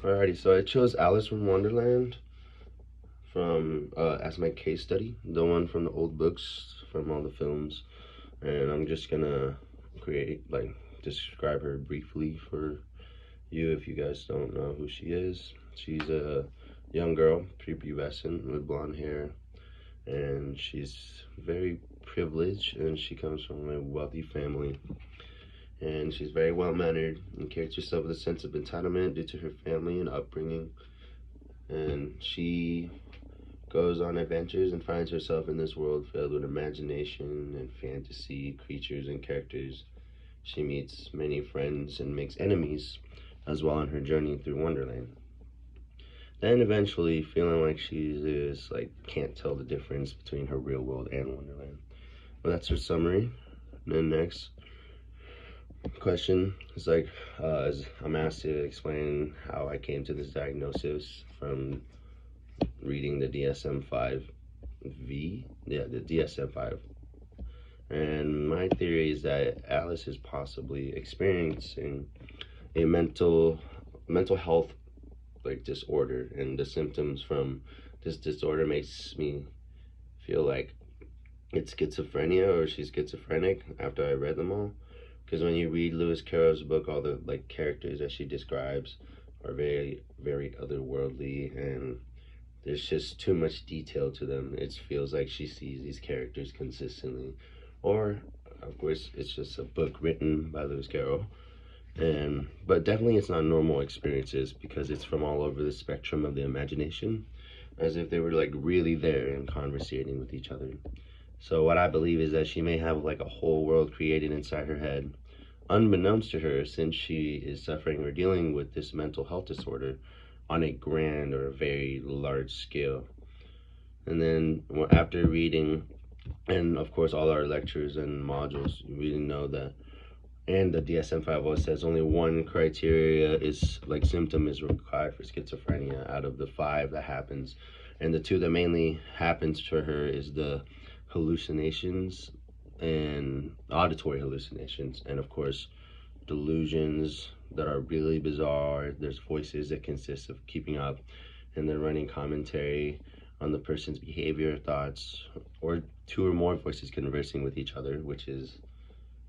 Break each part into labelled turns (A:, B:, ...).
A: Alrighty, so I chose Alice from Wonderland from as my case study, the one from the old books from all the films, and I'm just gonna create describe her briefly for you if you guys don't know who she is. She's a young girl, prepubescent with blonde hair, and she's very privileged, and she comes from a wealthy family. And she's very well mannered and carries herself with a sense of entitlement due to her family and upbringing. And she goes on adventures and finds herself in this world filled with imagination and fantasy, creatures and characters. She meets many friends and makes enemies as well on her journey through Wonderland. Then eventually feeling like she is like can't tell the difference between her real world and Wonderland. Well, that's her summary. And then next question is as I'm asked to explain how I came to this diagnosis from reading the DSM-5V, yeah, the DSM-5. And my theory is that Alice is possibly experiencing a mental health disorder, and the symptoms from this disorder makes me feel like it's schizophrenia or she's schizophrenic after I read them all. Because when you read Lewis Carroll's book, all the characters that she describes are very, very otherworldly, and there's just too much detail to them. It feels like she sees these characters consistently, or of course, it's just a book written by Lewis Carroll. And but definitely, it's not normal experiences because it's from all over the spectrum of the imagination, as if they were really there and conversating with each other. So what I believe is that she may have a whole world created inside her head, unbeknownst to her, since she is suffering or dealing with this mental health disorder on a grand or a very large scale. And then after reading, and of course all our lectures and modules, we know that, and the DSM-5 always says only one criteria is symptom is required for schizophrenia out of the five that happens. And the two that mainly happens to her is the hallucinations and auditory hallucinations, and of course delusions that are really bizarre. There's voices that consist of keeping up and then running commentary on the person's behavior, thoughts, or two or more voices conversing with each other, which is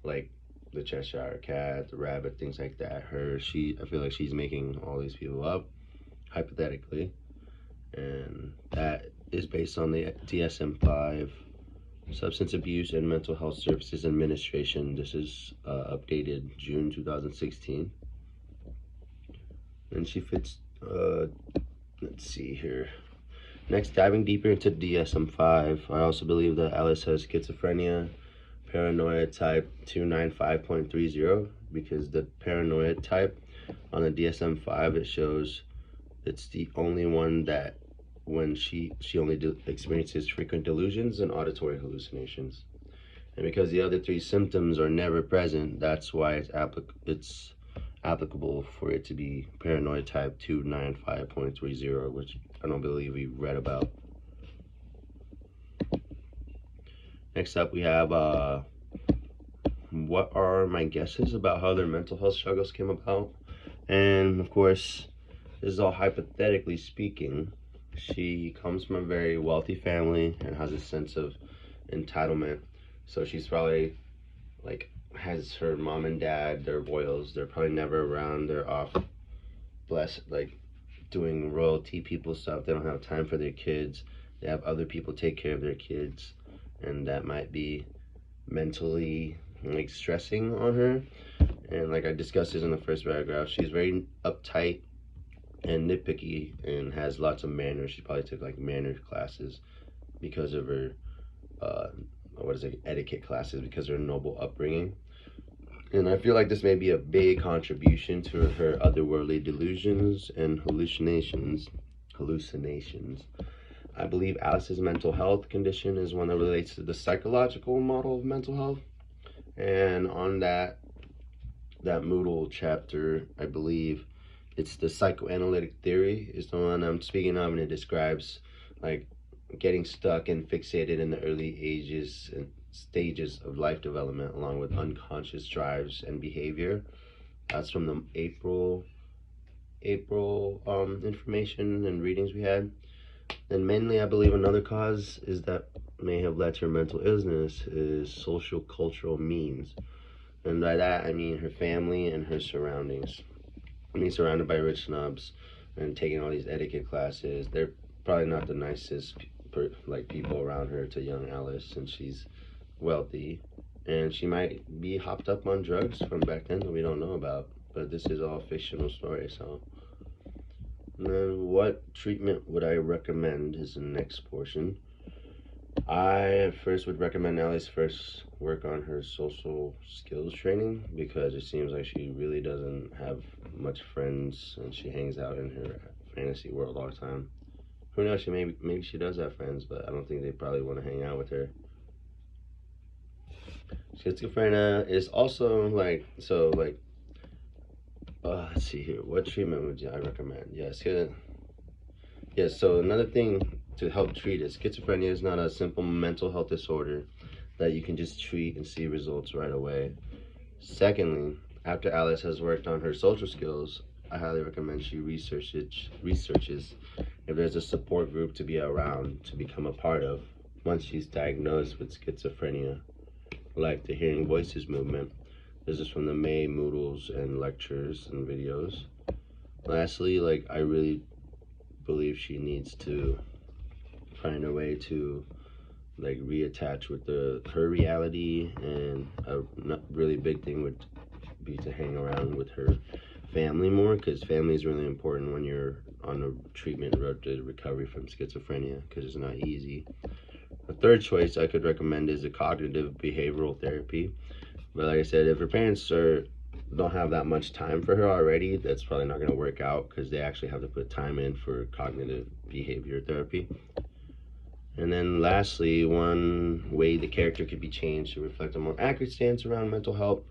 A: like the Cheshire Cat, the rabbit, things like that. I feel like she's making all these people up, hypothetically, and that is based on the DSM-5 Substance Abuse and Mental Health Services Administration. This is updated June 2016. And she fits, let's see here. Next, diving deeper into DSM-5, I also believe that Alice has schizophrenia, paranoia type 295.30, because the paranoia type on the DSM-5, it shows it's the only one that when she only experiences frequent delusions and auditory hallucinations. And because the other three symptoms are never present, that's why it's applicable for it to be paranoid type 295.30, which I don't believe we read about. Next up, we have what are my guesses about how their mental health struggles came about. And of course, this is all hypothetically speaking. She comes from a very wealthy family and has a sense of entitlement. So she's probably has her mom and dad, they're royals. They're probably never around. They're off, blessed, doing royalty people stuff. They don't have time for their kids. They have other people take care of their kids, and that might be mentally stressing on her. And I discussed this in the first paragraph, she's very uptight and nitpicky and has lots of manners. She probably took manners classes because of her etiquette classes, because of her noble upbringing. And I feel like this may be a big contribution to her otherworldly delusions and hallucinations. I believe Alice's mental health condition is one that relates to the psychological model of mental health. And on that Moodle chapter, I believe it's the psychoanalytic theory is the one I'm speaking of, and it describes getting stuck and fixated in the early ages and stages of life development, along with unconscious drives and behavior. That's from the April April information and readings we had. And mainly, I believe another cause is that may have led to her mental illness is social cultural means. And by that, I mean her family and her surroundings. I mean, surrounded by rich snobs and taking all these etiquette classes. They're probably not the nicest people around her to young Alice, since she's wealthy. And she might be hopped up on drugs from back then that we don't know about. But this is all fictional story, so. And then what treatment would I recommend is the next portion. I first would recommend Alice first work on her social skills training, because it seems like she really doesn't have much friends and she hangs out in her fantasy world all the time. Who knows, maybe she does have friends, but I don't think they probably want to hang out with her. Schizophrenia is also let's see here. What treatment would I recommend? Yes, so another thing to help treat it, schizophrenia is not a simple mental health disorder that you can just treat and see results right away. Secondly, after Alice has worked on her social skills, I highly recommend she researches if there's a support group to be around to become a part of once she's diagnosed with schizophrenia, like the Hearing Voices movement. This is from the May Moodles and lectures and videos. Lastly, I really believe she needs to find a way to reattach with her reality, and a really big thing would be to hang around with her family more, because family is really important when you're on a treatment road to recovery from schizophrenia, because it's not easy. A third choice I could recommend is a cognitive behavioral therapy. But like I said, if her parents don't have that much time for her already, that's probably not going to work out, because they actually have to put time in for cognitive behavior therapy. And then lastly, one way the character could be changed to reflect a more accurate stance around mental health.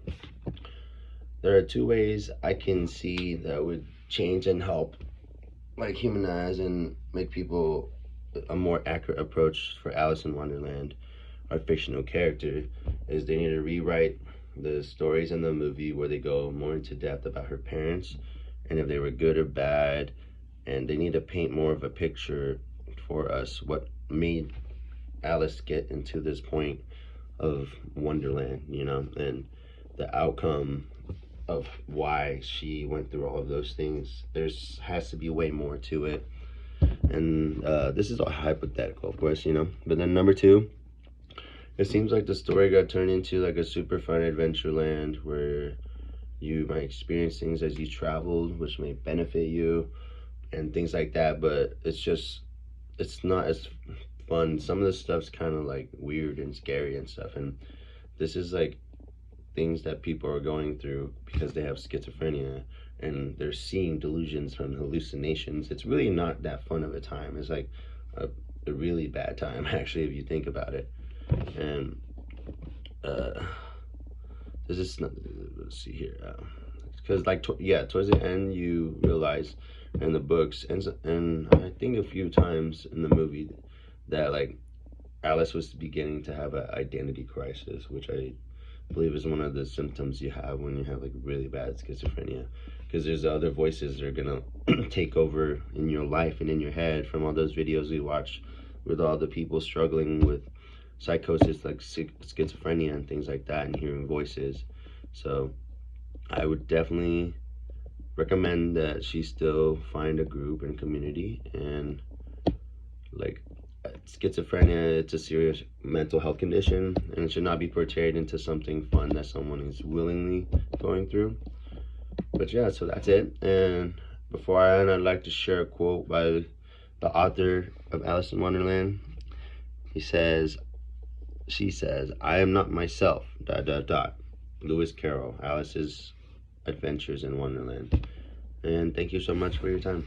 A: There are two ways I can see that would change and help humanize and make people a more accurate approach for Alice in Wonderland, our fictional character, is they need to rewrite the stories in the movie where they go more into depth about her parents and if they were good or bad, and they need to paint more of a picture for us what made Alice get into this point of Wonderland, and the outcome of why she went through all of those things. Has to be way more to it, and this is all hypothetical, of course, but then number two, it seems like the story got turned into a super fun adventureland where you might experience things as you traveled, which may benefit you and things like that, but it's not as fun. Some of the stuff's kind of weird and scary and stuff, and this is things that people are going through because they have schizophrenia and they're seeing delusions and hallucinations. It's really not that fun of a time. It's a really bad time, actually, if you think about it. And this is not, let's see here, because towards the end you realize in the books and I think a few times in the movie that Alice was beginning to have an identity crisis, which I believe is one of the symptoms you have when you have really bad schizophrenia, because there's other voices that are gonna take over in your life and in your head from all those videos we watch with all the people struggling with psychosis like schizophrenia and things like that, and hearing voices. So I would definitely recommend that she still find a group and community, and schizophrenia, it's a serious mental health condition and it should not be portrayed into something fun that someone is willingly going through. But yeah, so that's it. And before I end, I'd like to share a quote by the author of Alice in Wonderland. She says, "I am not myself, ... Lewis Carroll, Alice's Adventures in Wonderland." And thank you so much for your time.